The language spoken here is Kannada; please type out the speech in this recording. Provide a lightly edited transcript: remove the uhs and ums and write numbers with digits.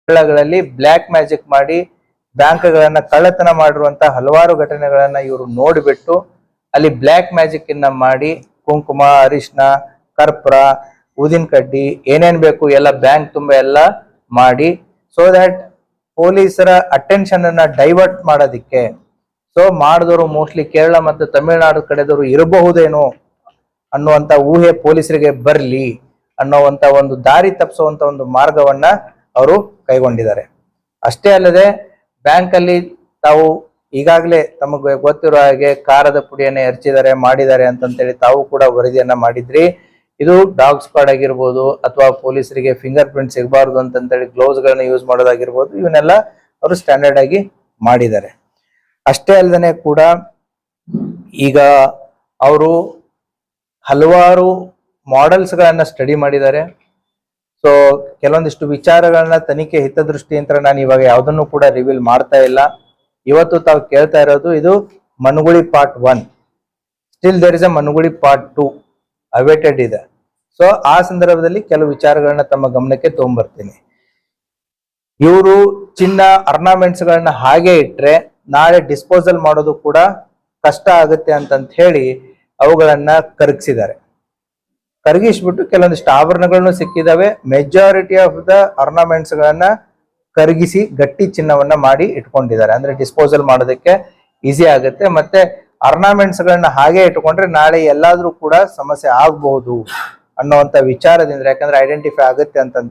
ಸ್ಥಳಗಳಲ್ಲಿ ಬ್ಲ್ಯಾಕ್ ಮ್ಯಾಜಿಕ್ ಮಾಡಿ ಬ್ಯಾಂಕ್ಗಳನ್ನ ಕಳ್ಳತನ ಮಾಡಿರುವಂತ ಹಲವಾರು ಘಟನೆಗಳನ್ನ ಇವರು ನೋಡಿಬಿಟ್ಟು ಅಲ್ಲಿ ಬ್ಲ್ಯಾಕ್ ಮ್ಯಾಜಿಕ್ ಅನ್ನ ಮಾಡಿ ಕುಂಕುಮ, ಅರಿಶಿನ, ಕರ್ಪೂರ, ಊದಿನ ಕಡ್ಡಿ ಏನೇನ್ ಬೇಕು ಎಲ್ಲ ಬ್ಯಾಂಕ್ ತುಂಬ ಎಲ್ಲ ಮಾಡಿ ಸೊ ದಟ್ ಪೊಲೀಸರ ಅಟೆನ್ಷನ್ ಅನ್ನ ಡೈವರ್ಟ್ ಮಾಡೋದಿಕ್ಕೆ ಸೊ ಮಾಡಿದವರು ಮೋಸ್ಟ್ಲಿ ಕೇರಳ ಮತ್ತು ತಮಿಳುನಾಡು ಕಡೆದವರು ಇರಬಹುದೇನೋ ಅನ್ನುವಂತ ಊಹೆ ಪೊಲೀಸರಿಗೆ ಬರ್ಲಿ ಅನ್ನೋವಂತ ಒಂದು ದಾರಿ ತಪ್ಪಿಸುವಂತ ಒಂದು ಮಾರ್ಗವನ್ನ ಅವರು ಕೈಗೊಂಡಿದ್ದಾರೆ. ಅಷ್ಟೇ ಅಲ್ಲದೆ ಬ್ಯಾಂಕ್ ಅಲ್ಲಿ ತಾವು ಈಗಾಗಲೇ ತಮಗೆ ಗೊತ್ತಿರೋ ಹಾಗೆ ಖಾರದ ಪುಡಿಯನ್ನ ಎರಚಿದ್ದಾರೆ ಮಾಡಿದ್ದಾರೆ ಅಂತಂತೇಳಿ ತಾವು ಕೂಡ ವರದಿಯನ್ನ ಮಾಡಿದ್ರಿ. ಇದು ಡಾಗ್ ಸ್ಕ್ವಾಡ್ ಆಗಿರ್ಬೋದು ಅಥವಾ ಪೊಲೀಸರಿಗೆ ಫಿಂಗರ್ ಪ್ರಿಂಟ್ ಸಿಗಬಾರ್ದು ಅಂತಂತೇಳಿ ಗ್ಲೌಸ್ ಗಳನ್ನ ಯೂಸ್ ಮಾಡೋದಾಗಿರ್ಬೋದು, ಇವನ್ನೆಲ್ಲ ಅವರು ಸ್ಟ್ಯಾಂಡರ್ಡ್ ಆಗಿ ಮಾಡಿದ್ದಾರೆ. ಅಷ್ಟೇ ಅಲ್ಲದೆ ಕೂಡ ಈಗ ಅವರು ಹಲವಾರು ಮಾಡೆಲ್ಸ್ ಗಳನ್ನ ಸ್ಟಡಿ ಮಾಡಿದ್ದಾರೆ. ಸೊ ಕೆಲವೊಂದಿಷ್ಟು ವಿಚಾರಗಳನ್ನ ತನಿಖೆ ಹಿತದೃಷ್ಟಿಯಿಂದ ನಾನು ಇವಾಗ ಯಾವುದನ್ನು ಕೂಡ ರಿವೀಲ್ ಮಾಡ್ತಾ ಇಲ್ಲ. ಇವತ್ತು ತಾವು ಕೇಳ್ತಾ ಇರೋದು ಇದು ಮನುಗುಳಿ part 1. Still there is a ಮನುಗುಳಿ ಪಾರ್ಟ್ 2 ಅವೇಟೆಡ್ ಇದೆ. ಸೊ ಆ ಸಂದರ್ಭದಲ್ಲಿ ಕೆಲವು ವಿಚಾರಗಳನ್ನ ತಮ್ಮ ಗಮನಕ್ಕೆ ತಗೊಂಡ್ಬರ್ತೀನಿ. ಇವರು ಚಿನ್ನ ಆರ್ನಾಮೆಂಟ್ಸ್ ಗಳನ್ನ ಹಾಗೆ ಇಟ್ರೆ ನಾಳೆ ಡಿಸ್ಪೋಸಲ್ ಮಾಡೋದು ಕೂಡ ಕಷ್ಟ ಆಗುತ್ತೆ ಅಂತಂತ ಹೇಳಿ ಅವುಗಳನ್ನ ಕರಗಿಸಿದ್ದಾರೆ. ಕರಗಿಸ್ಬಿಟ್ಟು ಕೆಲವೊಂದಿಷ್ಟು ಆಭರಣಗಳನ್ನು ಸಿಕ್ಕಿದಾವೆ. ಮೆಜಾರಿಟಿ ಆಫ್ ದ ಆರ್ನಾಮೆಂಟ್ಸ್ ಗಳನ್ನ ಕರಗಿಸಿ ಗಟ್ಟಿ ಚಿನ್ನವನ್ನ ಮಾಡಿ ಇಟ್ಕೊಂಡಿದ್ದಾರೆ. ಅಂದ್ರೆ ಡಿಸ್ಪೋಸಲ್ ಮಾಡೋದಕ್ಕೆ ಈಸಿ ಆಗುತ್ತೆ. ಮತ್ತೆ ಆರ್ನಾಮೆಂಟ್ಸ್ ಗಳನ್ನ ಹಾಗೆ ಇಟ್ಕೊಂಡ್ರೆ ನಾಳೆ ಎಲ್ಲಾದ್ರೂ ಕೂಡ ಸಮಸ್ಯೆ ಆಗಬಹುದು ಅನ್ನೋಂತ ವಿಚಾರದಿಂದ, ಯಾಕಂದ್ರೆ ಐಡೆಂಟಿಫೈ ಆಗುತ್ತೆ ಅಂತ